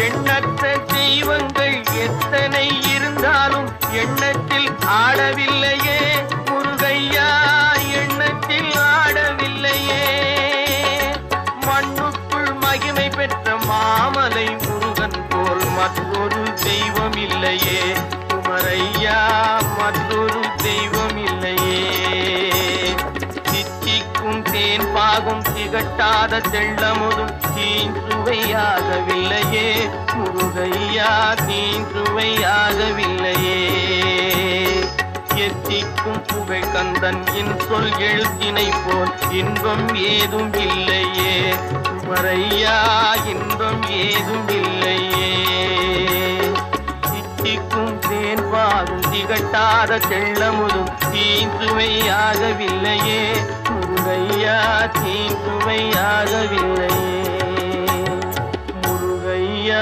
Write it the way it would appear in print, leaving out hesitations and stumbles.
எண்ணற்ற தெய்வங்கள் எத்தனை இருந்தாலும் எண்ணத்தில் ஆடவில்லையே முருகையா, எண்ணத்தில் ஆடவில்லையே. மண்ணுக்குள் மகிமை பெற்ற மாமலை முருகன் போல் மற்றொரு தெய்வம் இல்லையே குமரையா, மற்றொரு தெய்வம் இல்லையே. தித்திக்கும் தேன் பாகும் திகட்டாத தெள்ளமுதும் தீஞ்சுவையாகவில்லையே முருகையா, தீஞ்சுவையாகவில்லையே. எத்திக்கும் புகை கந்தன் என் சொல் எழுத்தினை போல் இன்பம் ஏதும் இல்லையே குமரையா, இன்பம் ஏதும் இல்லையே. தித்திக்கும் தேன் பாகும் திகட்டாத தெள்ளமுதும் தீஞ்சுவையாகவில்லையே முருகையா, தீஞ்சுவையாகவில்லையே.